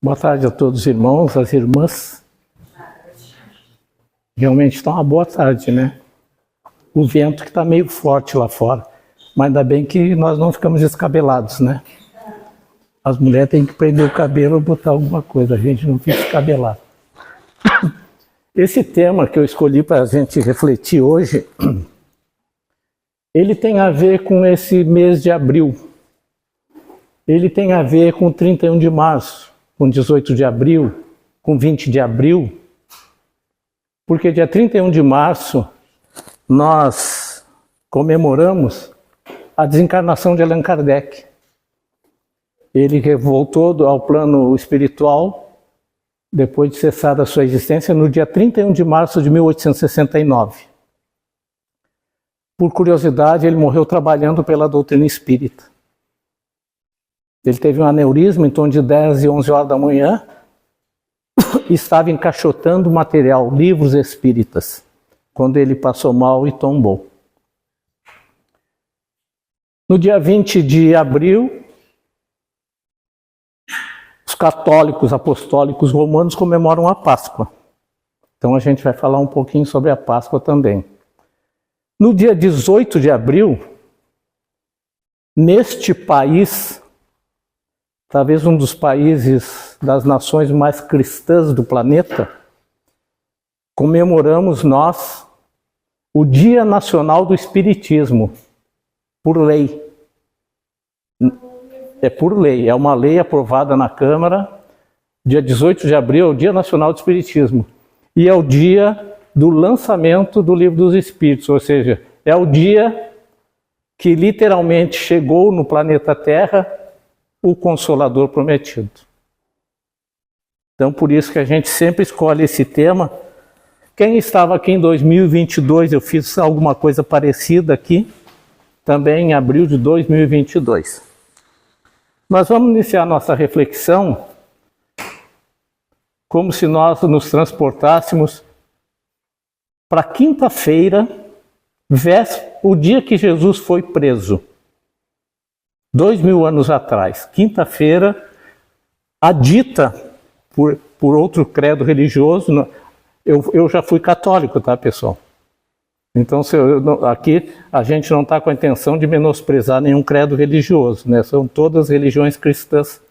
Boa tarde a todos os irmãos, as irmãs. Realmente está uma boa tarde, né? O vento que está meio forte lá fora. Mas ainda bem que nós não ficamos descabelados, né? As mulheres têm que prender o cabelo ou botar alguma coisa, a gente não fica descabelado. Esse tema que eu escolhi para a gente refletir hoje, ele tem a ver com esse mês de abril. Ele tem a ver com 31 de março. Com 18 de abril, com 20 de abril, porque dia 31 de março nós comemoramos a desencarnação de Allan Kardec. Ele voltou ao plano espiritual, depois de cessar a sua existência, no dia 31 de março de 1869. Por curiosidade, ele morreu trabalhando pela doutrina espírita. Ele teve um aneurisma em torno de 10 e 11 horas da manhã e estava encaixotando material, livros espíritas, quando ele passou mal e tombou. No dia 20 de abril, os católicos apostólicos romanos comemoram a Páscoa. Então a gente vai falar um pouquinho sobre a Páscoa também. No dia 18 de abril, neste país, talvez um dos países das nações mais cristãs do planeta, comemoramos nós o Dia Nacional do Espiritismo, por lei. É por lei, é uma lei aprovada na Câmara. Dia 18 de abril é o Dia Nacional do Espiritismo. E é o dia do lançamento do Livro dos Espíritos, ou seja, é o dia que literalmente chegou no planeta Terra o Consolador prometido. Então, por isso que a gente sempre escolhe esse tema. Quem estava aqui em 2022, eu fiz alguma coisa parecida aqui, também em abril de 2022. Nós vamos iniciar nossa reflexão como se nós nos transportássemos para quinta-feira, o dia que Jesus foi preso. 2000 anos atrás, quinta-feira, adita por outro credo religioso. Eu já fui católico, tá, pessoal? Então, aqui a gente não está com a intenção de menosprezar nenhum credo religioso, né? São todas religiões cristãs,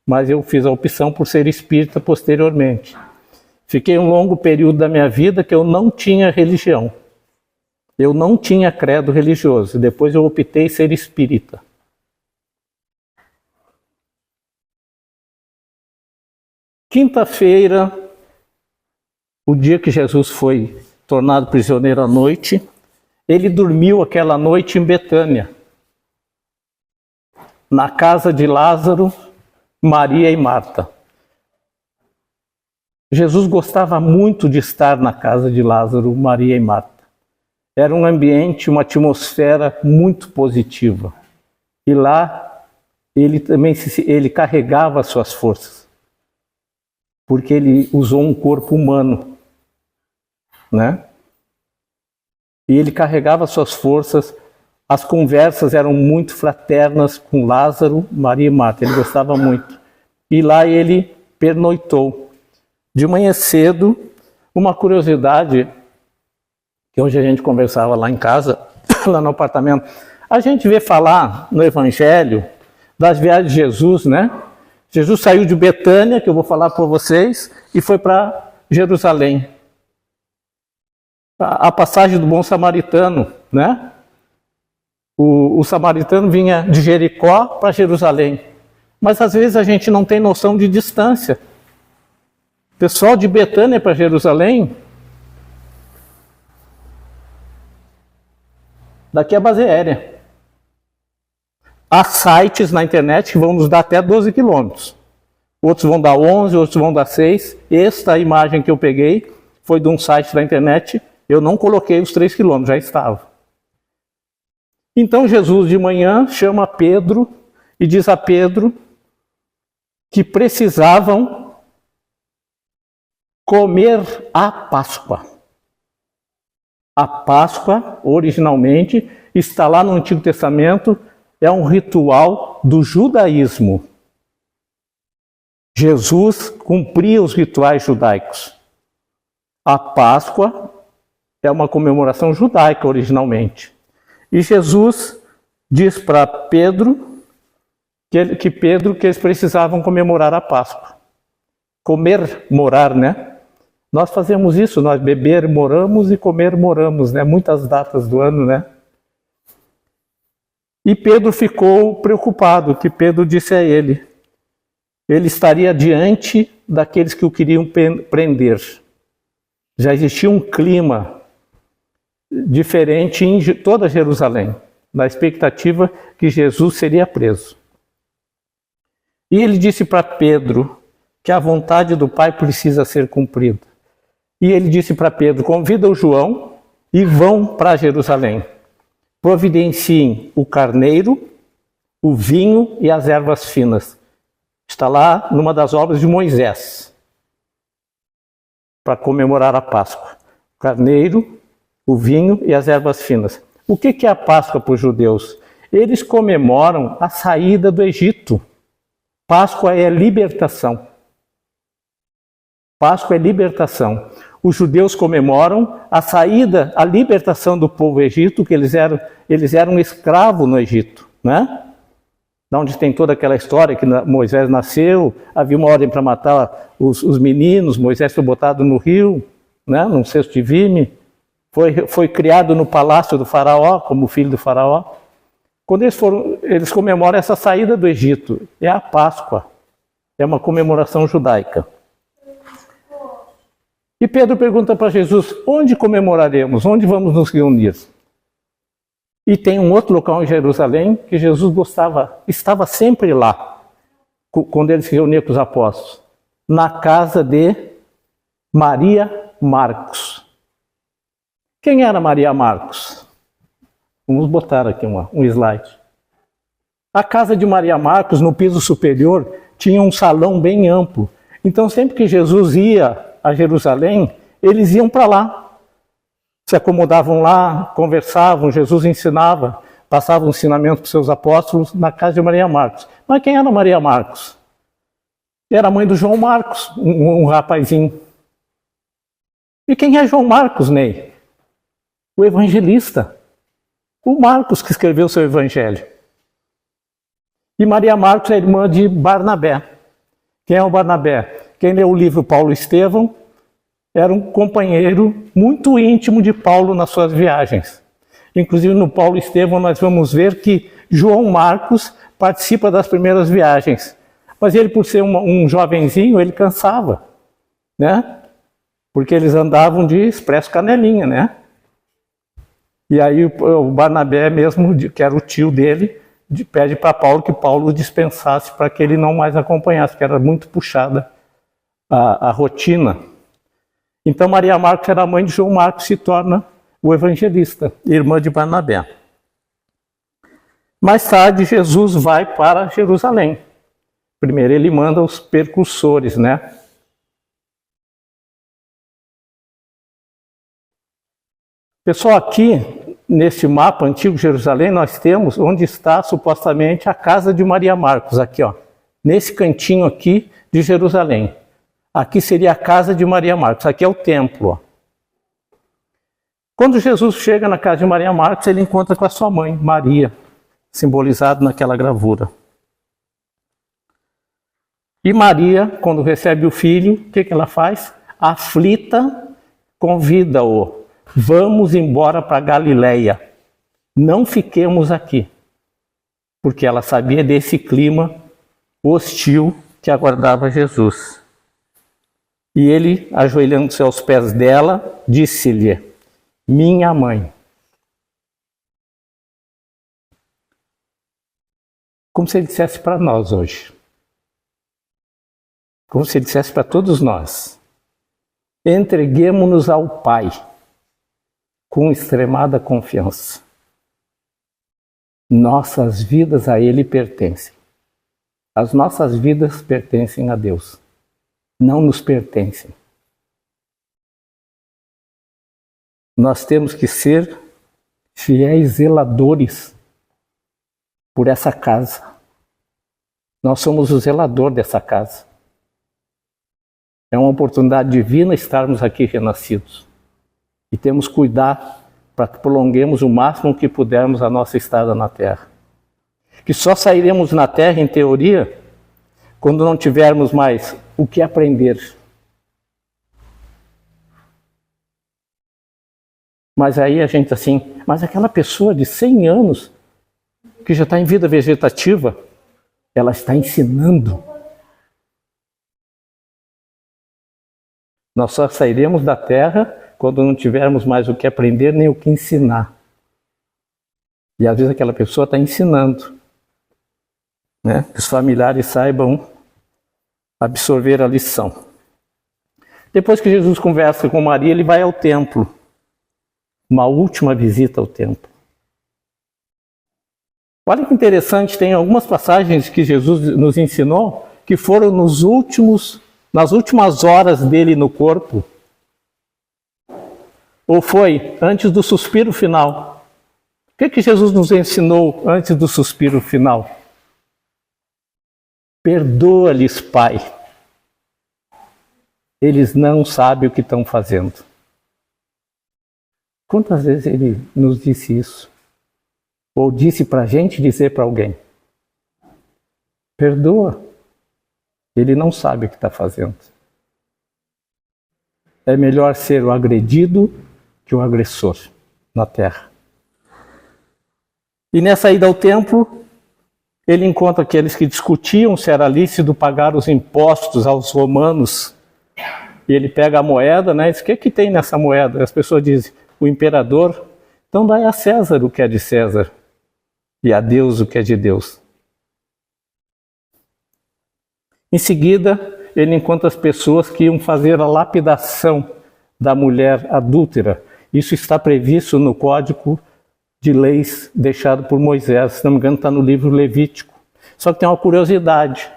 mas eu fiz a opção por ser espírita posteriormente. Fiquei um longo período da minha vida que eu não tinha religião. Eu não tinha credo religioso. Depois eu optei ser espírita. Quinta-feira, o dia que Jesus foi tornado prisioneiro à noite, ele dormiu aquela noite em Betânia, na casa de Lázaro, Maria e Marta. Jesus gostava muito de estar na casa de Lázaro, Maria e Marta. Era um ambiente, uma atmosfera muito positiva. E lá ele carregava as suas forças, porque ele usou um corpo humano, né? E ele carregava suas forças, as conversas eram muito fraternas com Lázaro, Maria e Marta, ele gostava muito. E lá ele pernoitou. De manhã cedo, uma curiosidade, que hoje a gente conversava lá em casa, lá no apartamento, a gente vê falar no Evangelho das viagens de Jesus, né? Jesus saiu de Betânia, que eu vou falar para vocês, e foi para Jerusalém. A passagem do bom samaritano, né? O samaritano vinha de Jericó para Jerusalém. Mas às vezes a gente não tem noção de distância. O pessoal de Betânia para Jerusalém, daqui é a base aérea. Há sites na internet que vão nos dar até 12 quilômetros. Outros vão dar 11, outros vão dar 6. Esta imagem que eu peguei foi de um site da internet. Eu não coloquei os 3 quilômetros, já estava. Então Jesus de manhã chama Pedro e diz a Pedro que precisavam comer a Páscoa. A Páscoa, originalmente, está lá no Antigo Testamento, é um ritual do judaísmo. Jesus cumpria os rituais judaicos. A Páscoa é uma comemoração judaica originalmente. E Jesus diz para Pedro que eles precisavam comemorar a Páscoa. Comemorar, né? Nós fazemos isso, nós moramos e comemoramos, né? Muitas datas do ano, né? E Pedro ficou preocupado, que Pedro disse a ele estaria diante daqueles que o queriam prender. Já existia um clima diferente em toda Jerusalém, na expectativa que Jesus seria preso. E ele disse para Pedro que a vontade do Pai precisa ser cumprida. E ele disse para Pedro, convida o João e vão para Jerusalém. Providenciem o carneiro, o vinho e as ervas finas. Está lá numa das obras de Moisés, para comemorar a Páscoa. O carneiro, o vinho e as ervas finas. O que é a Páscoa para os judeus? Eles comemoram a saída do Egito. Páscoa é libertação. Páscoa é libertação. Os judeus comemoram a saída, a libertação do povo egito, que eles eram escravos no Egito, né? Da onde tem toda aquela história que Moisés nasceu, havia uma ordem para matar os meninos, Moisés foi botado no rio, né, num cesto de vime, foi criado no palácio do faraó, como filho do faraó. Quando eles comemoram essa saída do Egito, é a Páscoa, é uma comemoração judaica. E Pedro pergunta para Jesus, onde comemoraremos, onde vamos nos reunir? E tem um outro local em Jerusalém que Jesus estava sempre lá, quando ele se reunia com os apóstolos, na casa de Maria Marcos. Quem era Maria Marcos? Vamos botar aqui um slide. A casa de Maria Marcos, no piso superior, tinha um salão bem amplo. Então, sempre que Jesus ia a Jerusalém, eles iam para lá. Se acomodavam lá, conversavam, Jesus ensinava, passava um ensinamento para os seus apóstolos na casa de Maria Marcos. Mas quem era Maria Marcos? Era a mãe do João Marcos, um rapazinho. E quem é João Marcos, Ney? O evangelista. O Marcos que escreveu o seu evangelho. E Maria Marcos é irmã de Barnabé. Quem é o Barnabé? Quem leu o livro Paulo e Estevão era um companheiro muito íntimo de Paulo nas suas viagens. Inclusive no Paulo e Estevão nós vamos ver que João Marcos participa das primeiras viagens. Mas ele, por ser um jovenzinho, ele cansava, né? Porque eles andavam de expresso canelinha, né? E aí o Barnabé mesmo, que era o tio dele, pede para Paulo que Paulo o dispensasse para que ele não mais acompanhasse, porque era muito puxada a rotina. Então Maria Marcos era a mãe de João Marcos, se torna o evangelista, irmã de Barnabé. Mais tarde Jesus vai para Jerusalém. Primeiro ele manda os percursores, né? Pessoal, aqui neste mapa antigo de Jerusalém nós temos onde está supostamente a casa de Maria Marcos, aqui ó, nesse cantinho aqui de Jerusalém. Aqui seria a casa de Maria Marcos, aqui é o templo. Ó. Quando Jesus chega na casa de Maria Marcos, ele encontra com a sua mãe, Maria, simbolizado naquela gravura. E Maria, quando recebe o filho, o que ela faz? Aflita, convida-o. Vamos embora para Galileia. Não fiquemos aqui. Porque ela sabia desse clima hostil que aguardava Jesus. E ele, ajoelhando-se aos pés dela, disse-lhe, minha mãe. Como se ele dissesse para nós hoje. Como se ele dissesse para todos nós. Entreguemo-nos ao Pai, com extremada confiança. Nossas vidas a Ele pertencem. As nossas vidas pertencem a Deus. Não nos pertencem. Nós temos que ser fiéis zeladores por essa casa. Nós somos o zelador dessa casa. É uma oportunidade divina estarmos aqui renascidos. E temos que cuidar para que prolonguemos o máximo que pudermos a nossa estada na Terra. Que só sairemos na Terra, em teoria, quando não tivermos mais o que aprender. Mas aí a gente assim, mas aquela pessoa de 100 anos, que já está em vida vegetativa, ela está ensinando. Nós só sairemos da Terra quando não tivermos mais o que aprender nem o que ensinar. E às vezes aquela pessoa está ensinando, né? Que os familiares saibam absorver a lição. Depois que Jesus conversa com Maria, ele vai ao templo. Uma última visita ao templo. Olha que interessante, tem algumas passagens que Jesus nos ensinou que foram nas últimas horas dele no corpo. Ou foi antes do suspiro final. O que Jesus nos ensinou antes do suspiro final? Perdoa-lhes, Pai. Eles não sabem o que estão fazendo. Quantas vezes ele nos disse isso? Ou disse para a gente dizer para alguém? Perdoa. Ele não sabe o que está fazendo. É melhor ser o agredido que o agressor na terra. E nessa ida ao templo, ele encontra aqueles que discutiam se era lícito pagar os impostos aos romanos. E ele pega a moeda, né? E diz, o que tem nessa moeda? As pessoas dizem, o imperador, então dai a César o que é de César e a Deus o que é de Deus. Em seguida, ele encontra as pessoas que iam fazer a lapidação da mulher adúltera. Isso está previsto no Código de Leis deixado por Moisés, se não me engano está no livro Levítico. Só que tem uma curiosidade,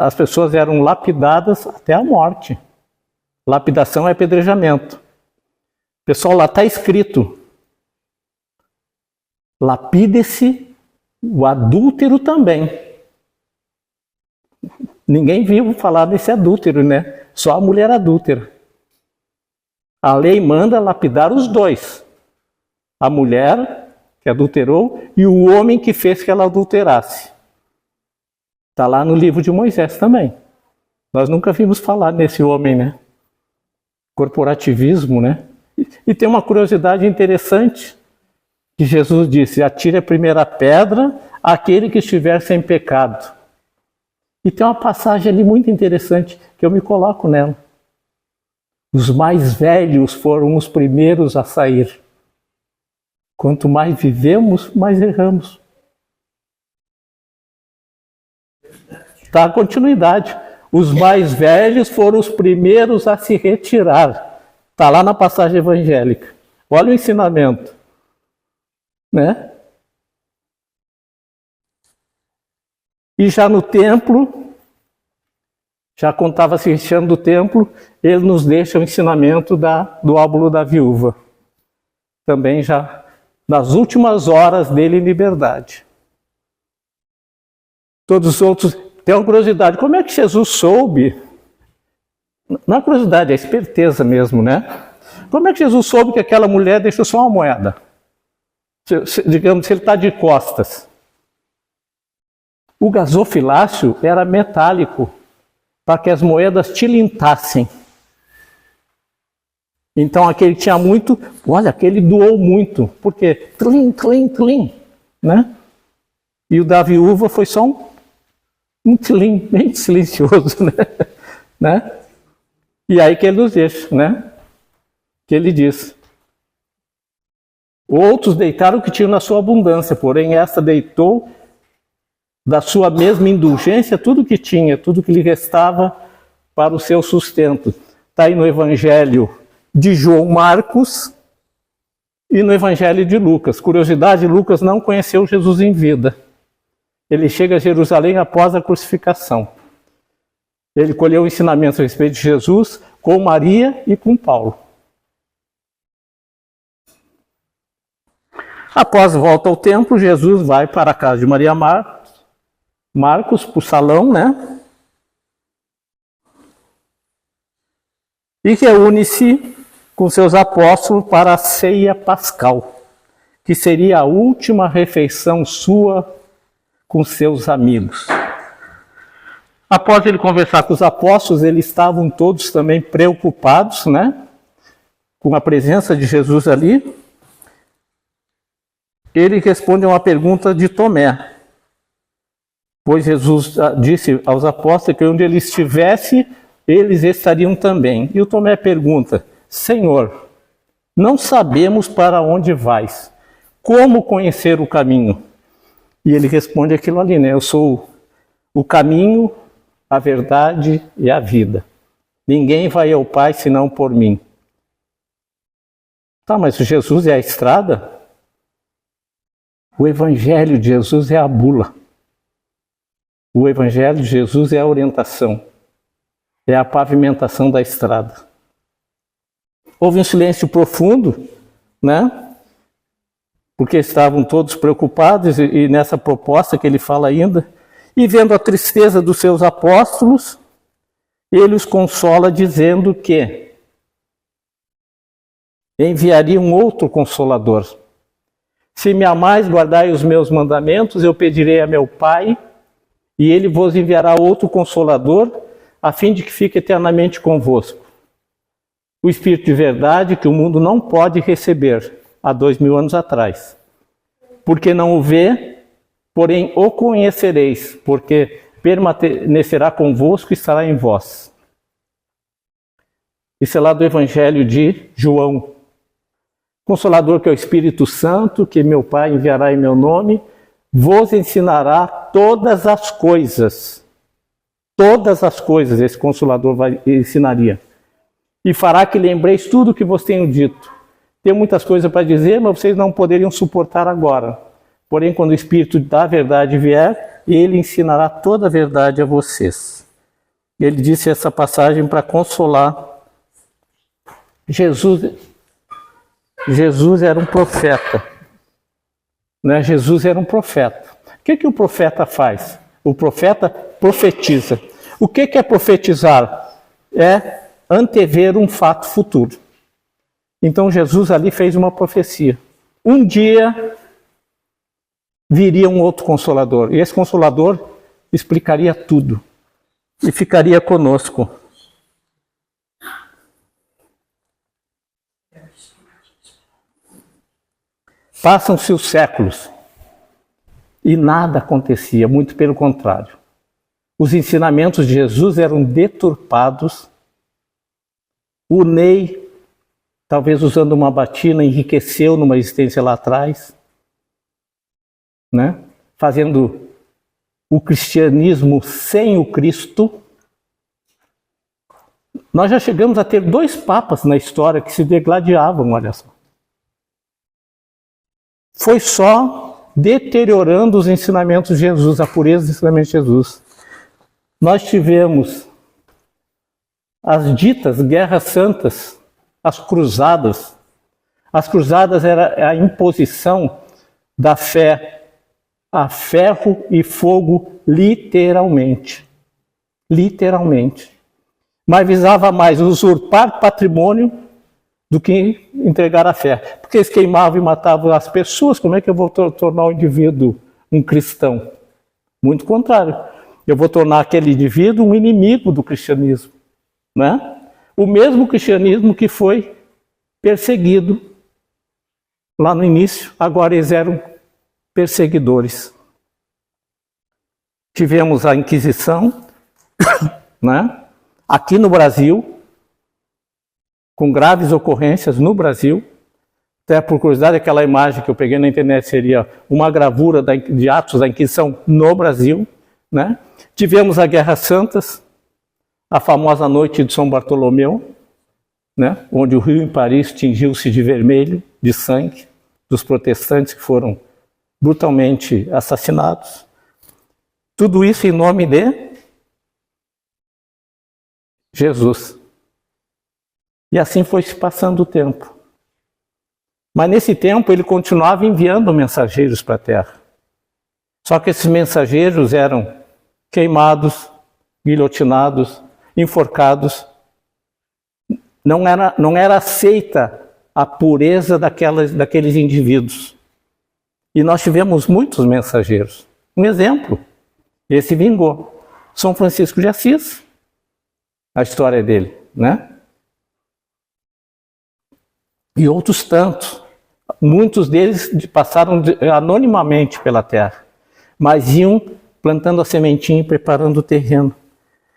as pessoas eram lapidadas até a morte. Lapidação é apedrejamento. Pessoal, lá está escrito, lapide-se o adúltero também. Ninguém viu falar desse adúltero, né? Só a mulher adúltera. A lei manda lapidar os dois. A mulher que adulterou e o homem que fez que ela adulterasse. Está lá no livro de Moisés também. Nós nunca vimos falar nesse homem, né? Corporativismo, né? E tem uma curiosidade interessante, que Jesus disse, atire a primeira pedra àquele que estiver sem pecado. E tem uma passagem ali muito interessante, que eu me coloco nela. Os mais velhos foram os primeiros a sair. Quanto mais vivemos, mais erramos. Tá a continuidade. Os mais velhos foram os primeiros a se retirar. Está lá na passagem evangélica. Olha o ensinamento. Né? E já no templo, já quando estava se recheando do templo, ele nos deixa o ensinamento do óbolo da viúva. Também já nas últimas horas dele em liberdade. Todos os outros... Tem uma curiosidade, como é que Jesus soube... Não é curiosidade, é esperteza mesmo, né? Como é que Jesus soube que aquela mulher deixou só uma moeda? Digamos, se ele está de costas. O gasofilácio era metálico, para que as moedas tilintassem. Então aquele tinha muito, olha, aquele doou muito, porque tlim, tlim, tlim, né? E o da viúva foi só um tlim, bem silencioso, né? E aí que ele nos deixa, né? Que ele diz, outros deitaram o que tinham na sua abundância, porém esta deitou da sua mesma indulgência tudo que tinha, tudo que lhe restava para o seu sustento. Está aí no Evangelho de João Marcos e no Evangelho de Lucas. Curiosidade, Lucas não conheceu Jesus em vida. Ele chega a Jerusalém após a crucificação. Ele colheu ensinamentos a respeito de Jesus com Maria e com Paulo. Após a volta ao templo, Jesus vai para a casa de Maria Marcos, para o salão, né? e reúne-se com seus apóstolos para a ceia pascal, que seria a última refeição sua com seus amigos. Após ele conversar com os apóstolos, eles estavam todos também preocupados, né, com a presença de Jesus ali. Ele responde a uma pergunta de Tomé, pois Jesus disse aos apóstolos que onde ele estivesse, eles estariam também. E o Tomé pergunta: Senhor, não sabemos para onde vais, como conhecer o caminho? E ele responde aquilo ali, né? Eu sou o caminho, a verdade e a vida. Ninguém vai ao Pai senão por mim. Tá, mas Jesus é a estrada? O Evangelho de Jesus é a bula. O Evangelho de Jesus é a orientação. É a pavimentação da estrada. Houve um silêncio profundo, né? Porque estavam todos preocupados e nessa proposta que ele fala ainda, e vendo a tristeza dos seus apóstolos, ele os consola dizendo que enviaria um outro Consolador. Se me amais, guardai os meus mandamentos, eu pedirei a meu Pai, e ele vos enviará outro Consolador, a fim de que fique eternamente convosco. O Espírito de verdade que o mundo não pode receber há 2000 anos atrás. Porque não o vê, porém o conhecereis, porque permanecerá convosco e estará em vós. Isso é lá do Evangelho de João. Consolador, que é o Espírito Santo, que meu Pai enviará em meu nome, vos ensinará todas as coisas. Todas as coisas esse Consolador ensinaria. E fará que lembreis tudo o que vos tenho dito. Tenho muitas coisas para dizer, mas vocês não poderiam suportar agora. Porém, quando o Espírito da verdade vier, ele ensinará toda a verdade a vocês. Ele disse essa passagem para consolar. Jesus era um profeta. Né? Jesus era um profeta. O que o profeta faz? O profeta profetiza. O que é profetizar? É antever um fato futuro. Então Jesus ali fez uma profecia. Um dia viria um outro Consolador. E esse Consolador explicaria tudo. E ficaria conosco. Passam-se os séculos. E nada acontecia, muito pelo contrário. Os ensinamentos de Jesus eram deturpados. O Ney, talvez usando uma batina, enriqueceu numa existência lá atrás, né? Fazendo o cristianismo sem o Cristo. Nós já chegamos a ter 2 papas na história que se degladiavam, olha só. Foi só deteriorando os ensinamentos de Jesus, a pureza dos ensinamentos de Jesus. Nós tivemos as ditas guerras santas, as cruzadas. As cruzadas era a imposição da fé a ferro e fogo, literalmente. Literalmente. Mas visava mais usurpar patrimônio do que entregar a fé. Porque eles queimavam e matavam as pessoas, como é que eu vou tornar o indivíduo um cristão? Muito contrário. Eu vou tornar aquele indivíduo um inimigo do cristianismo. Né? O mesmo cristianismo que foi perseguido lá no início, agora eles eram perseguidores. Tivemos a Inquisição, né? Aqui no Brasil, com graves ocorrências no Brasil. Até por curiosidade, aquela imagem que eu peguei na internet seria uma gravura de atos da Inquisição no Brasil. Né? Tivemos a Guerra Santas, a famosa noite de São Bartolomeu, né? Onde o Rio em Paris tingiu-se de vermelho, de sangue, dos protestantes que foram brutalmente assassinados. Tudo isso em nome de Jesus. E assim foi se passando o tempo. Mas nesse tempo ele continuava enviando mensageiros para a terra. Só que esses mensageiros eram queimados, guilhotinados, enforcados. Não era aceita a pureza daqueles indivíduos. E nós tivemos muitos mensageiros. Um exemplo, esse vingou. São Francisco de Assis, a história dele, né? E outros tantos. Muitos deles passaram anonimamente pela terra, mas iam plantando a sementinha e preparando o terreno.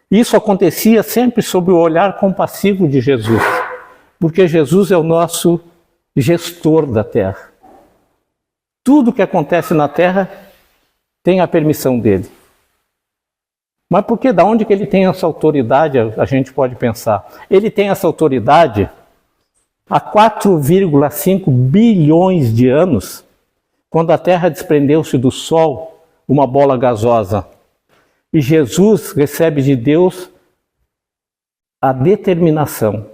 Isso acontecia sempre sob o olhar compassivo de Jesus, porque Jesus é o nosso gestor da terra. Tudo que acontece na terra tem a permissão dele. Mas por que? Da onde que ele tem essa autoridade? A gente pode pensar. Ele tem essa autoridade há 4,5 bilhões de anos, quando a Terra desprendeu-se do Sol, uma bola gasosa. E Jesus recebe de Deus a determinação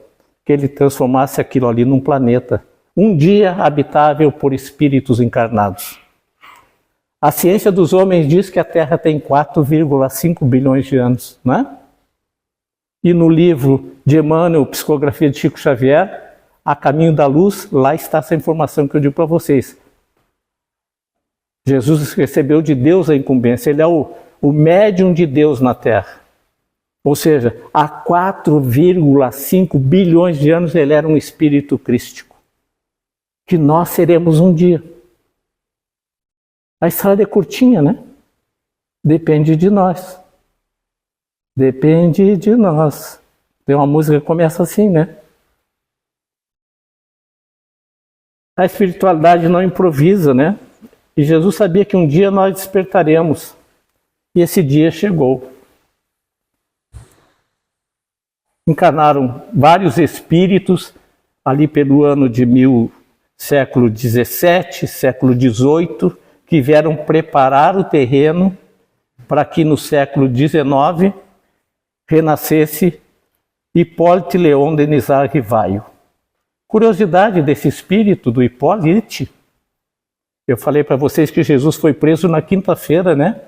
que ele transformasse aquilo ali num planeta, um dia habitável por espíritos encarnados. A ciência dos homens diz que a Terra tem 4,5 bilhões de anos, não é? E no livro de Emmanuel, Psicografia de Chico Xavier, A Caminho da Luz, lá está essa informação que eu digo para vocês. Jesus recebeu de Deus a incumbência, ele é o médium de Deus na Terra. Ou seja, há 4,5 bilhões de anos ele era um espírito crístico, que nós seremos um dia. A estrada é curtinha, né? Depende de nós. Depende de nós. Tem uma música que começa assim, né? A espiritualidade não improvisa, né? E Jesus sabia que um dia nós despertaremos. E esse dia chegou. Encarnaram vários espíritos ali pelo ano de século XVII, século XVIII, que vieram preparar o terreno para que no século XIX renascesse Hipólite Leon Denizar Rivaio. Curiosidade desse espírito do Hipólite, eu falei para vocês que Jesus foi preso na quinta-feira, né?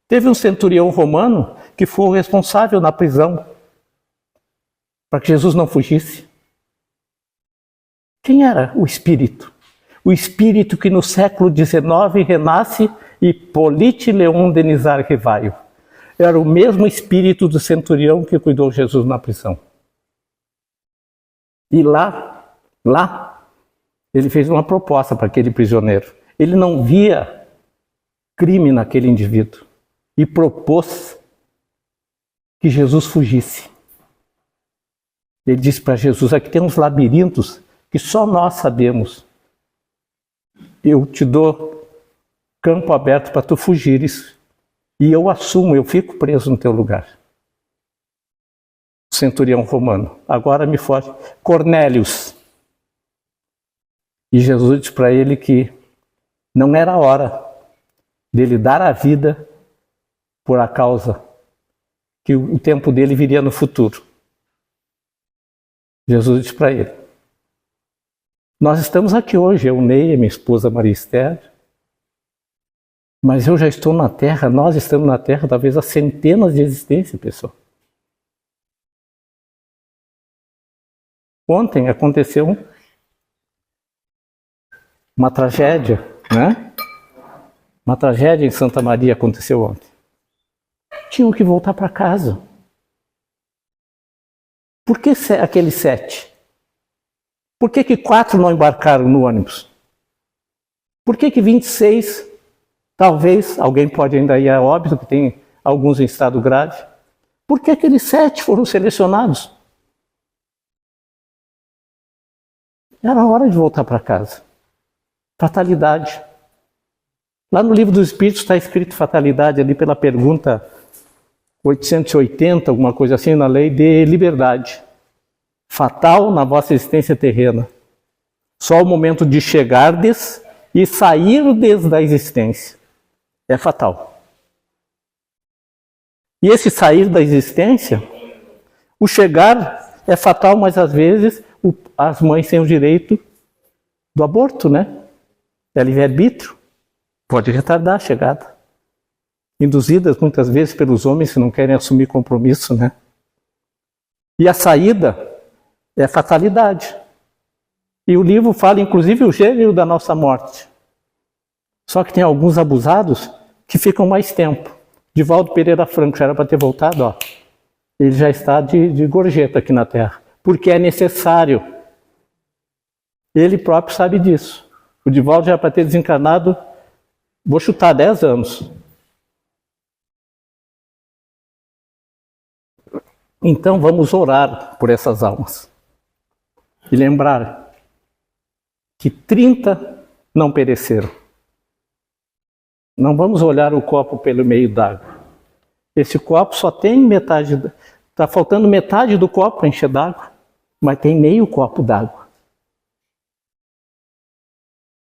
Teve um centurião romano que foi o responsável na prisão para que Jesus não fugisse. Quem era o espírito? O espírito que no século XIX renasce Hipólite Leon Denizar Rivaio. Era o mesmo espírito do centurião que cuidou de Jesus na prisão. E lá, ele fez uma proposta para aquele prisioneiro. Ele não via crime naquele indivíduo e propôs que Jesus fugisse. Ele disse para Jesus, aqui tem uns labirintos que só nós sabemos. Eu te dou campo aberto para tu fugires. E eu assumo, eu fico preso no teu lugar. Centurião romano. Agora me foge. Cornélios. E Jesus disse para ele que não era a hora dele dar a vida por a causa que o tempo dele viria no futuro. Jesus disse para ele, nós estamos aqui hoje, eu, Ney, minha esposa Maria Esther, mas eu já estou na Terra, nós estamos na Terra talvez há centenas de existências, pessoal. Ontem aconteceu uma tragédia, né? Uma tragédia em Santa Maria aconteceu ontem. Tinham que voltar para casa. Por que aqueles 7? Por que 4 não embarcaram no ônibus? Por que 26, talvez, alguém pode ainda ir a óbito, que tem alguns em estado grave. Por que aqueles 7 foram selecionados? Era hora de voltar para casa. Fatalidade. Lá no livro dos Espíritos está escrito fatalidade, ali pela pergunta 880, alguma coisa assim, na lei de liberdade. Fatal na vossa existência terrena. Só o momento de chegardes e sairdes da existência. É fatal. E esse sair da existência, o chegar é fatal, mas às vezes as mães têm o direito do aborto, né? É livre-arbítrio. Pode retardar a chegada. Induzidas muitas vezes pelos homens que não querem assumir compromisso, né? E a saída É fatalidade. E o livro fala, inclusive, o gênero da nossa morte. Só que tem alguns abusados que ficam mais tempo. Divaldo Pereira Franco, já era para ter voltado, ó. Ele já está de gorjeta aqui na Terra. Porque é necessário. Ele próprio sabe disso. O Divaldo já era para ter desencarnado, vou chutar 10 anos. Então vamos orar por essas almas. E lembrar que 30 não pereceram. Não vamos olhar o copo pelo meio d'água. Esse copo só tem metade, está faltando metade do copo para encher d'água, mas tem meio copo d'água.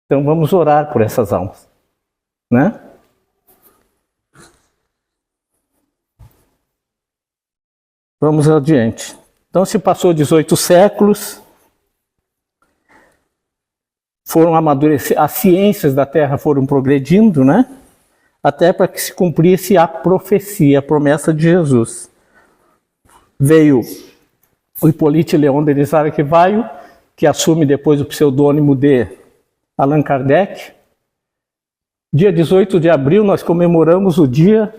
Então vamos orar por essas almas, né? Vamos adiante. Então se passou 18 séculos, foram amadurecer, as ciências da Terra foram progredindo, né? Até para que se cumprisse a profecia, a promessa de Jesus. Veio o Hippolyte Léon Denis Arquivaio, que assume depois o pseudônimo de Allan Kardec. Dia 18 de abril nós comemoramos o Dia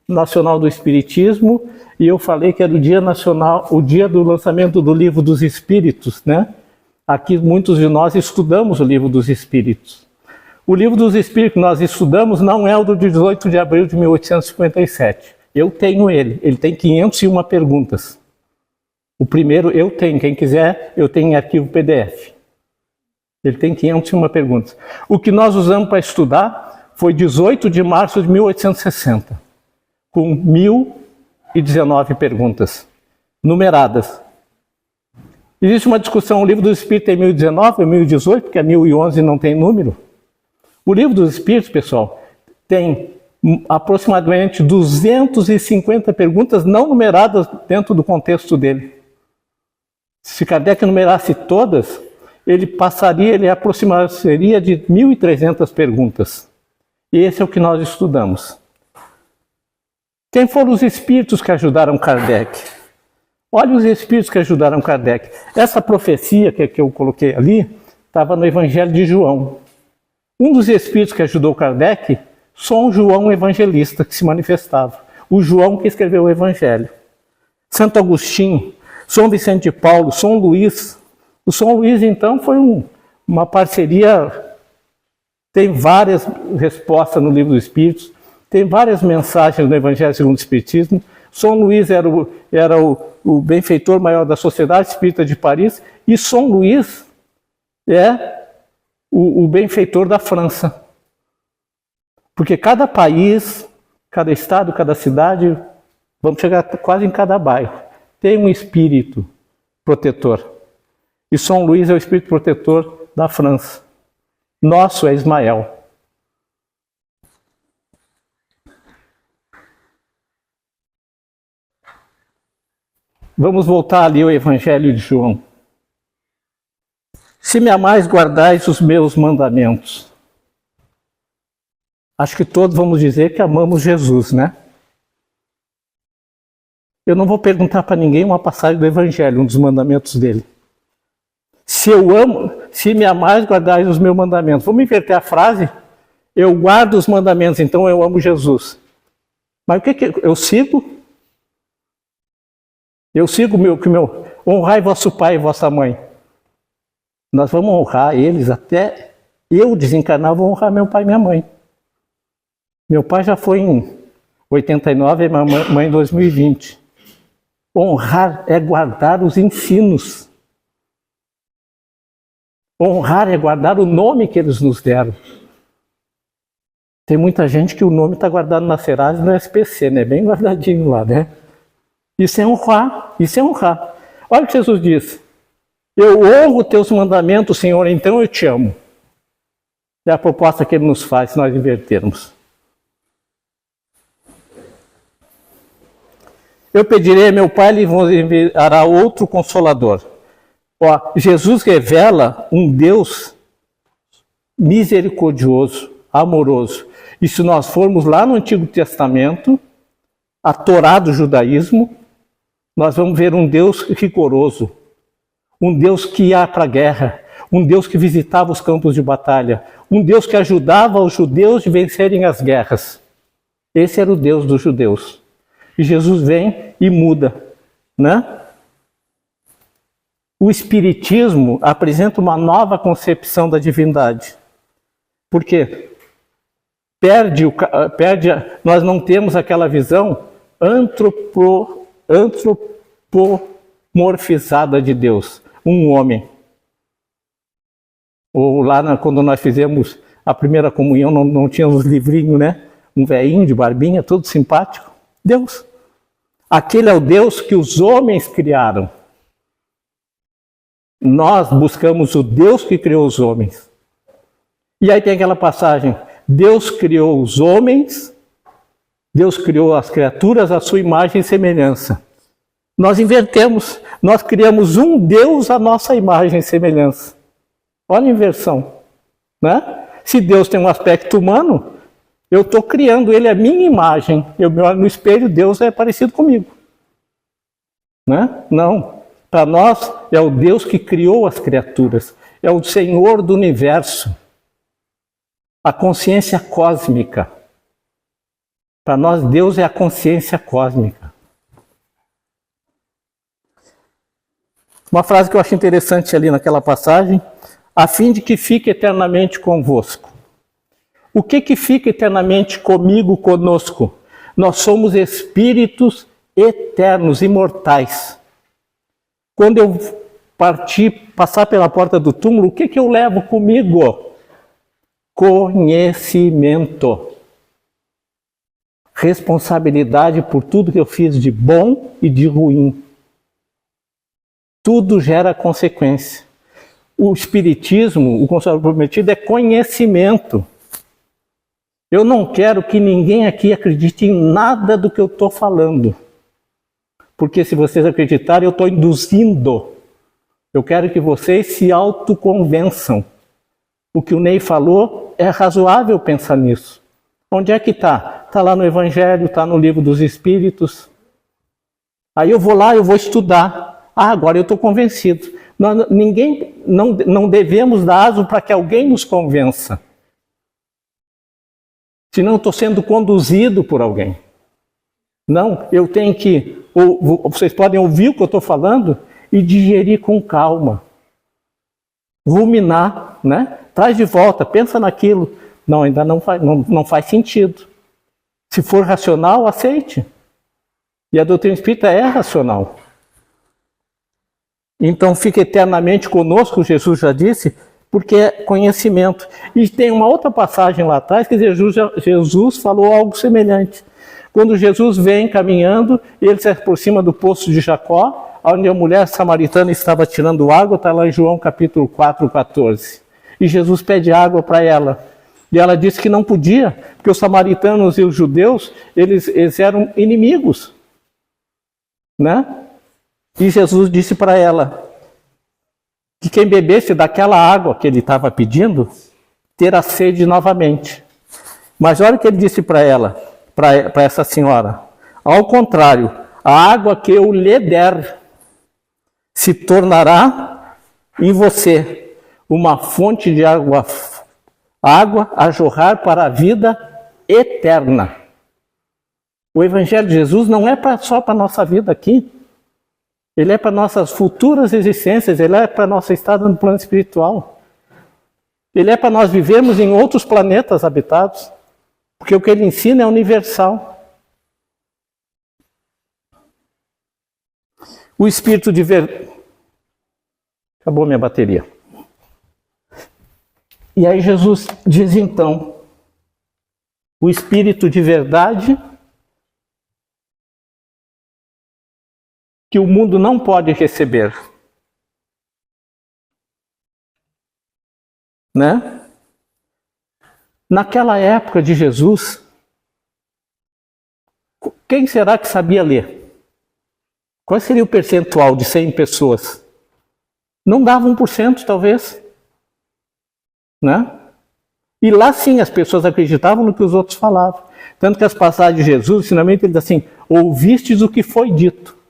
Nacional do Espiritismo, e eu falei que era o Dia Nacional, o dia do lançamento do Livro dos Espíritos, né? Aqui muitos de nós estudamos o Livro dos Espíritos. O Livro dos Espíritos que nós estudamos não é o do 18 de abril de 1857. Eu tenho ele. Ele tem 501 perguntas. O primeiro eu tenho. Quem quiser, eu tenho em arquivo PDF. Ele tem 501 perguntas. O que nós usamos para estudar foi 18 de março de 1860, com 1019 perguntas, numeradas. Existe uma discussão, o Livro dos Espíritos tem 1019 ou 1018, porque a 1011 não tem número. O Livro dos Espíritos, pessoal, tem aproximadamente 250 perguntas não numeradas dentro do contexto dele. Se Kardec numerasse todas, ele aproximaria de 1.300 perguntas. E esse é o que nós estudamos. Quem foram os espíritos que ajudaram Kardec? Olha os espíritos que ajudaram Kardec. Essa profecia que eu coloquei ali estava no Evangelho de João. Um dos espíritos que ajudou Kardec, São João Evangelista, que se manifestava. O João que escreveu o Evangelho. Santo Agostinho, São Vicente de Paulo, São Luís. O São Luís, então, foi uma parceria. Tem várias respostas no Livro dos Espíritos, tem várias mensagens no Evangelho segundo o Espiritismo. São Luís era o benfeitor maior da Sociedade Espírita de Paris, e São Luís é o benfeitor da França. Porque cada país, cada estado, cada cidade, vamos chegar quase em cada bairro, tem um espírito protetor. E São Luís é o espírito protetor da França. Nosso é Ismael. Vamos voltar ali ao Evangelho de João. Se me amais, guardais os meus mandamentos. Acho que todos vamos dizer que amamos Jesus, né? Eu não vou perguntar para ninguém uma passagem do Evangelho, um dos mandamentos dele. Se me amais, guardais os meus mandamentos. Vamos inverter a frase? Eu guardo os mandamentos, então eu amo Jesus. Mas o que eu sigo? Eu sigo honrai vosso pai e vossa mãe. Nós vamos honrar eles até eu desencarnar, vou honrar meu pai e minha mãe. Meu pai já foi em 89 e minha mãe em 2020. Honrar é guardar os ensinos. Honrar é guardar o nome que eles nos deram. Tem muita gente que o nome está guardado na Serasa e no SPC, né? Bem guardadinho lá, né? Isso é honrar, isso é honrar. Olha o que Jesus diz. Eu honro teus mandamentos, Senhor, então eu te amo. É a proposta que ele nos faz se nós invertermos. Eu pedirei a meu Pai, ele enviará outro Consolador. Ó, Jesus revela um Deus misericordioso, amoroso. E se nós formos lá no Antigo Testamento, a Torá do judaísmo, nós vamos ver um Deus rigoroso, um Deus que ia para a guerra, um Deus que visitava os campos de batalha, um Deus que ajudava os judeus a vencerem as guerras. Esse era o Deus dos judeus. E Jesus vem e muda, né? O Espiritismo apresenta uma nova concepção da divindade. Por quê? Nós não temos aquela visão antropomorfizada de Deus, um homem. Ou lá quando nós fizemos a primeira comunhão, não tinha uns livrinhos, né? Um velhinho de barbinha, todo simpático. Deus. Aquele é o Deus que os homens criaram. Nós buscamos o Deus que criou os homens. E aí tem aquela passagem, Deus criou os homens, Deus criou as criaturas à sua imagem e semelhança. Nós invertemos, nós criamos um Deus à nossa imagem e semelhança. Olha a inversão, né? Se Deus tem um aspecto humano, eu estou criando ele à minha imagem. Eu me olho no espelho, Deus é parecido comigo. Né? Não. Para nós, é o Deus que criou as criaturas. É o Senhor do universo. A consciência cósmica. Para nós, Deus é a consciência cósmica. Uma frase que eu acho interessante ali naquela passagem, a fim de que fique eternamente convosco. O que fica eternamente comigo, conosco? Nós somos espíritos eternos, imortais. Quando eu passar pela porta do túmulo, o que eu levo comigo? Conhecimento. Responsabilidade por tudo que eu fiz de bom e de ruim. Tudo gera consequência. O Espiritismo, o Consolador Prometido, é conhecimento. Eu não quero que ninguém aqui acredite em nada do que eu estou falando. Porque se vocês acreditarem, eu estou induzindo. Eu quero que vocês se autoconvençam. O que o Ney falou, é razoável pensar nisso. Onde é que está? Está lá no Evangelho, está no Livro dos Espíritos. Aí eu vou lá, eu vou estudar. Agora eu estou convencido. Não devemos dar aso para que alguém nos convença. Senão eu estou sendo conduzido por alguém. Não, eu tenho que... Vocês podem ouvir o que eu estou falando e digerir com calma. Ruminar, né? Traz de volta, pensa naquilo. Não, ainda não faz sentido. Se for racional, aceite. E a doutrina espírita é racional. Então fica eternamente conosco, Jesus já disse, porque é conhecimento. E tem uma outra passagem lá atrás que Jesus falou algo semelhante. Quando Jesus vem caminhando, ele se aproxima do poço de Jacó, onde a mulher samaritana estava tirando água, está lá em João capítulo 4, 14. E Jesus pede água para ela. E ela disse que não podia, porque os samaritanos e os judeus, eles eram inimigos. Né? E Jesus disse para ela que quem bebesse daquela água que ele estava pedindo, terá sede novamente. Mas olha o que ele disse para ela. Para essa senhora. Ao contrário, a água que eu lhe der se tornará em você uma fonte de água a jorrar para a vida eterna. O Evangelho de Jesus não é só para a nossa vida aqui. Ele é para nossas futuras existências, ele é para nosso estado no plano espiritual. Ele é para nós vivermos em outros planetas habitados. Porque o que ele ensina é universal. O espírito de verdade... Acabou minha bateria. E aí Jesus diz então, o espírito de verdade que o mundo não pode receber. Né? Naquela época de Jesus, quem será que sabia ler? Qual seria o percentual de 100 pessoas? Não dava 1%, talvez. Né? E lá sim as pessoas acreditavam no que os outros falavam. Tanto que as passagens de Jesus, finalmente ele diz assim, ouvistes o que foi dito.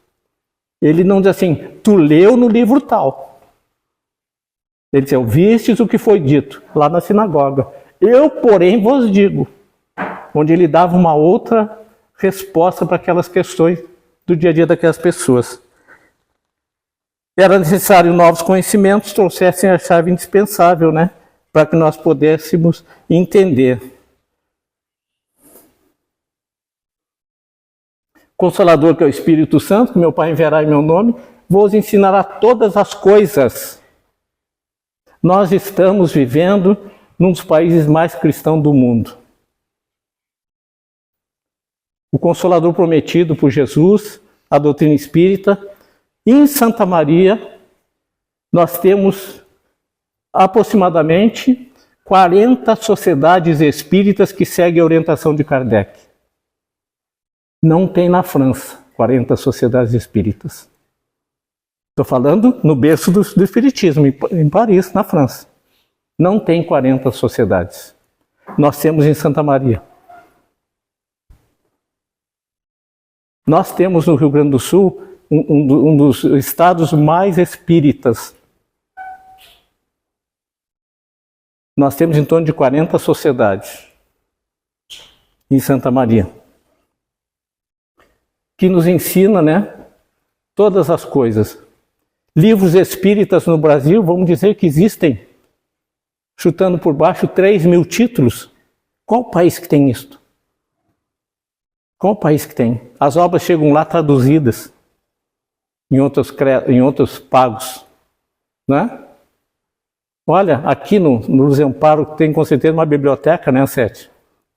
Ele não diz assim, tu leu no livro tal. Ele disse, ouvistes o que foi dito lá na sinagoga. Eu, porém, vos digo. Onde ele dava uma outra resposta para aquelas questões do dia a dia daquelas pessoas. Era necessário novos conhecimentos, trouxessem a chave indispensável, né? Para que nós pudéssemos entender. Consolador, que é o Espírito Santo, que meu Pai enviará em meu nome, vos ensinará todas as coisas. Nós estamos vivendo num dos países mais cristãos do mundo. O Consolador prometido por Jesus, a doutrina espírita. Em Santa Maria, nós temos aproximadamente 40 sociedades espíritas que seguem a orientação de Kardec. Não tem na França 40 sociedades espíritas. Estou falando no berço do Espiritismo, em Paris, na França. Não tem 40 sociedades. Nós temos em Santa Maria. Nós temos no Rio Grande do Sul um dos estados mais espíritas. Nós temos em torno de 40 sociedades em Santa Maria, que nos ensina, né, todas as coisas. Livros espíritas no Brasil, vamos dizer que existem, chutando por baixo, 3.000 títulos. Qual país que tem isto? Qual país que tem? As obras chegam lá traduzidas em outros pagos, né? Olha, aqui no Luiz Amparo tem com certeza uma biblioteca, né, Sete?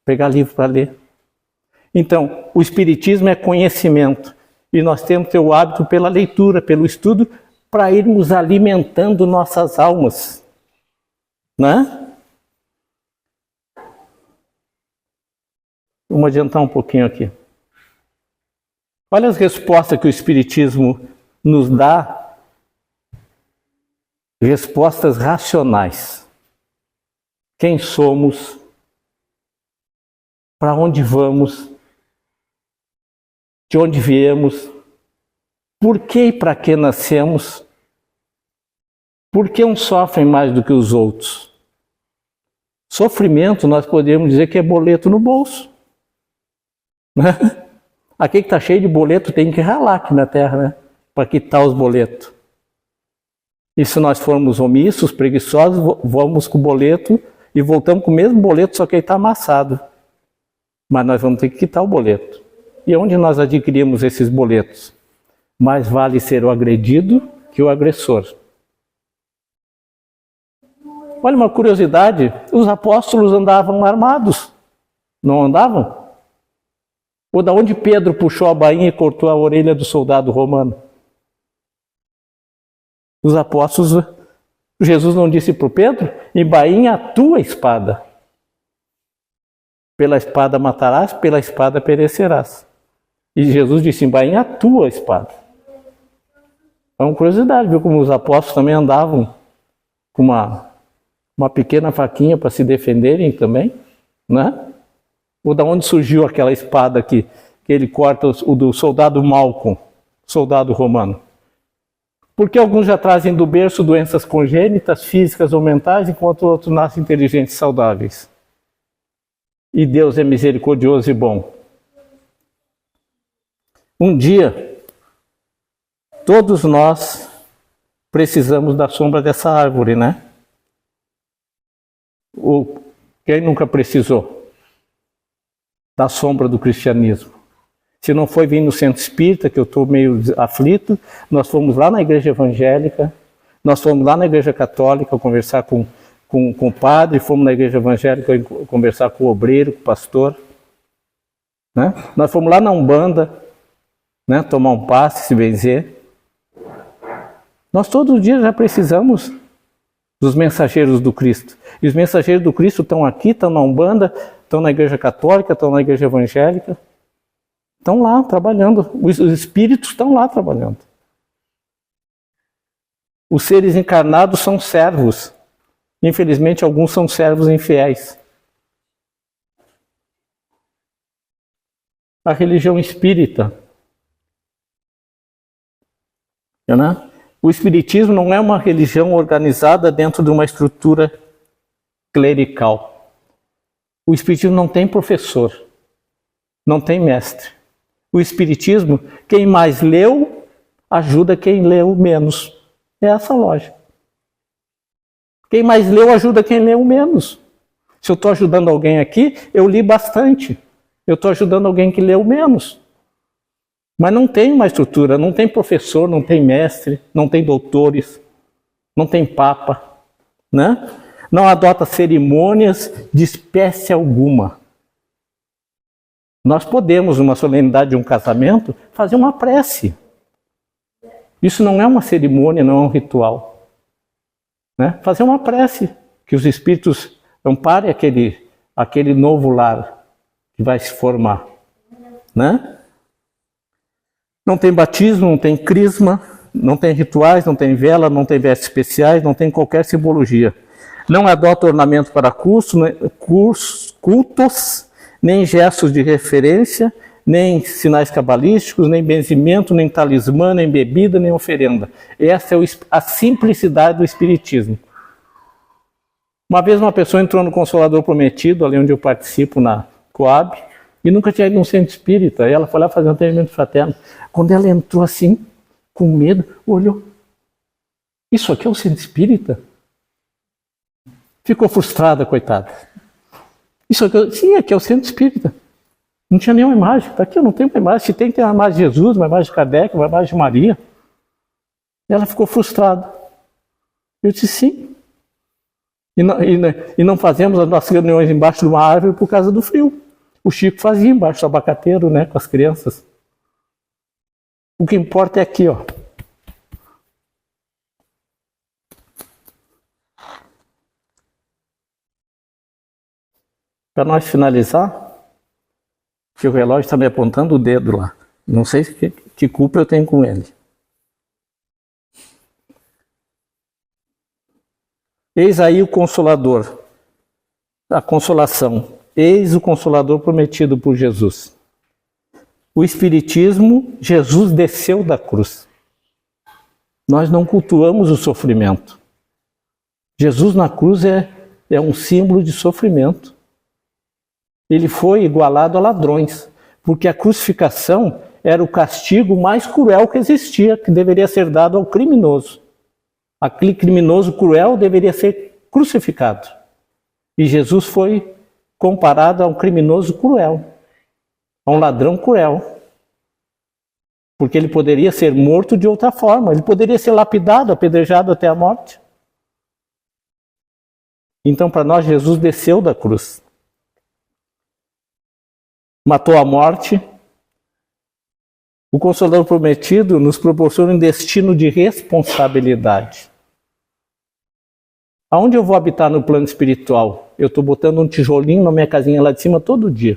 Pegar livro para ler. Então, o Espiritismo é conhecimento. E nós temos que ter o hábito pela leitura, pelo estudo, para irmos alimentando nossas almas. Né? Vamos adiantar um pouquinho aqui. Olha as respostas que o Espiritismo nos dá. Respostas racionais. Quem somos? Para onde vamos? De onde viemos? Por que e para que nascemos? Por que uns sofrem mais do que os outros? Sofrimento, nós podemos dizer que é boleto no bolso. Né? Aqui que está cheio de boleto tem que ralar aqui na Terra, né? Para quitar os boletos. E se nós formos omissos, preguiçosos, vamos com o boleto e voltamos com o mesmo boleto, só que ele está amassado. Mas nós vamos ter que quitar o boleto. E onde nós adquirimos esses boletos? Mais vale ser o agredido que o agressor. Olha uma curiosidade, os apóstolos andavam armados. Não andavam? Ou da onde Pedro puxou a bainha e cortou a orelha do soldado romano? Os apóstolos, Jesus não disse para o Pedro, embainha a tua espada. Pela espada matarás, pela espada perecerás. E Jesus disse, embainha a tua espada. É uma curiosidade, viu como os apóstolos também andavam com uma pequena faquinha para se defenderem também, né? Ou da onde surgiu aquela espada que ele corta o do soldado Malcolm, soldado romano? Porque alguns já trazem do berço doenças congênitas, físicas ou mentais, enquanto outros nascem inteligentes e saudáveis. E Deus é misericordioso e bom. Um dia, todos nós precisamos da sombra dessa árvore, né? Ou quem nunca precisou da sombra do cristianismo? Se não foi vir no centro espírita, que eu estou meio aflito, nós fomos lá na igreja evangélica, nós fomos lá na igreja católica conversar com o padre, fomos na igreja evangélica conversar com o obreiro, com o pastor. Né? Nós fomos lá na Umbanda, né, tomar um passe, se benzer. Nós todos os dias já precisamos dos mensageiros do Cristo. E os mensageiros do Cristo estão aqui, estão na Umbanda, estão na igreja católica, estão na igreja evangélica. Estão lá trabalhando, os espíritos estão lá trabalhando. Os seres encarnados são servos. Infelizmente, alguns são servos infiéis. A religião espírita, né? O Espiritismo não é uma religião organizada dentro de uma estrutura clerical. O Espiritismo não tem professor, não tem mestre. O Espiritismo, quem mais leu, ajuda quem leu menos. É essa a lógica. Quem mais leu, ajuda quem leu menos. Se eu estou ajudando alguém aqui, eu li bastante. Eu estou ajudando alguém que leu menos. Mas não tem uma estrutura, não tem professor, não tem mestre, não tem doutores, não tem papa, né? Não adota cerimônias de espécie alguma. Nós podemos, numa solenidade de um casamento, fazer uma prece. Isso não é uma cerimônia, não é um ritual. Né? Fazer uma prece, que os espíritos amparem aquele novo lar que vai se formar. Né? Não tem batismo, não tem crisma, não tem rituais, não tem vela, não tem vestes especiais, não tem qualquer simbologia. Não adota ornamento para cultos, nem gestos de referência, nem sinais cabalísticos, nem benzimento, nem talismã, nem bebida, nem oferenda. Essa é a simplicidade do Espiritismo. Uma vez uma pessoa entrou no Consolador Prometido, ali onde eu participo na Coab, e nunca tinha ido num centro espírita. E ela foi lá fazer um atendimento fraterno. Quando ela entrou assim, com medo, olhou. Isso aqui é o centro espírita? Ficou frustrada, coitada. Isso aqui, sim, aqui é o centro espírita. Não tinha nenhuma imagem. Está aqui, eu não tenho uma imagem. Se tem que ter uma imagem de Jesus, uma imagem de Kardec, uma imagem de Maria. E ela ficou frustrada. Eu disse sim. E não fazemos as nossas reuniões embaixo de uma árvore por causa do frio. O Chico fazia embaixo do abacateiro, né, com as crianças. O que importa é aqui, ó. Para nós finalizar, que o relógio está me apontando o dedo lá. Não sei que culpa eu tenho com ele. Eis aí o Consolador, a consolação. Eis o Consolador prometido por Jesus. O Espiritismo, Jesus desceu da cruz. Nós não cultuamos o sofrimento. Jesus na cruz é um símbolo de sofrimento. Ele foi igualado a ladrões, porque a crucificação era o castigo mais cruel que existia, que deveria ser dado ao criminoso. Aquele criminoso cruel deveria ser crucificado. E Jesus foi comparado a um criminoso cruel, a um ladrão cruel. Porque ele poderia ser morto de outra forma, ele poderia ser lapidado, apedrejado até a morte. Então, para nós, Jesus desceu da cruz. Matou a morte. O Consolador Prometido nos proporciona um destino de responsabilidade. Aonde eu vou habitar no plano espiritual? Eu estou botando um tijolinho na minha casinha lá de cima todo dia.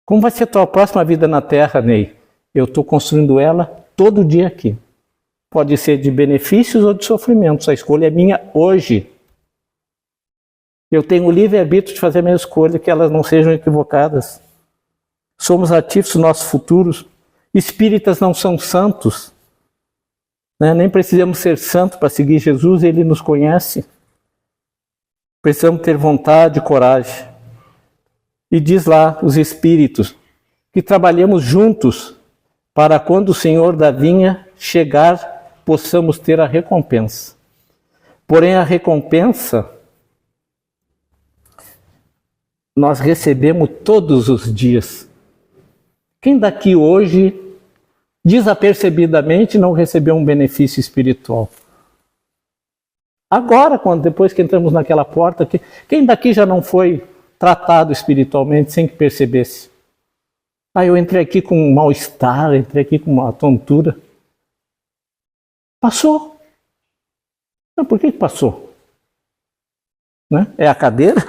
Como vai ser a tua próxima vida na Terra, Ney? Eu estou construindo ela todo dia aqui. Pode ser de benefícios ou de sofrimentos. A escolha é minha hoje. Eu tenho o livre-arbítrio de fazer a minha escolha, que elas não sejam equivocadas. Somos artífices dos nossos futuros. Espíritas não são santos. Né? Nem precisamos ser santos para seguir Jesus, ele nos conhece. Precisamos ter vontade e coragem. E diz lá os Espíritos que trabalhemos juntos para quando o Senhor da vinha chegar, possamos ter a recompensa. Porém, a recompensa nós recebemos todos os dias. Quem daqui hoje, desapercebidamente, não recebeu um benefício espiritual? Agora, depois que entramos naquela porta, quem daqui já não foi tratado espiritualmente sem que percebesse? Eu entrei aqui com um mal-estar, entrei aqui com uma tontura. Passou. Mas por que passou? Né? É a cadeira?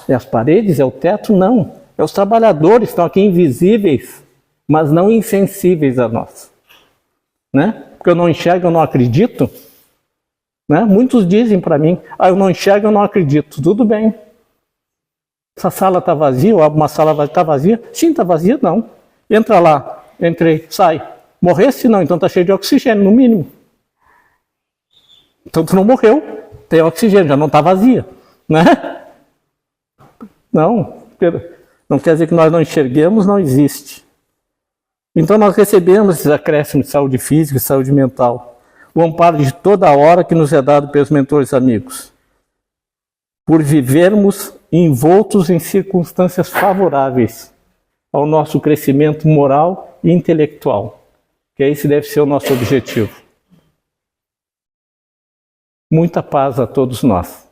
É as paredes? É o teto? Não. É os trabalhadores que estão aqui invisíveis, mas não insensíveis a nós. Né? Porque eu não enxergo, eu não acredito. Né? Muitos dizem para mim, eu não enxergo, eu não acredito. Tudo bem. Essa sala está vazia, ou uma sala está vazia? Sim, está vazia, não. Entra lá, entrei, sai. Morresse? Não, então está cheio de oxigênio, no mínimo. Então tu não morreu, tem oxigênio, já não está vazia, né? Não quer dizer que nós não enxerguemos, não existe. Então nós recebemos esses acréscimos de saúde física e saúde mental, o amparo de toda a hora que nos é dado pelos mentores amigos, por vivermos envoltos em circunstâncias favoráveis ao nosso crescimento moral e intelectual, que esse deve ser o nosso objetivo. Muita paz a todos nós.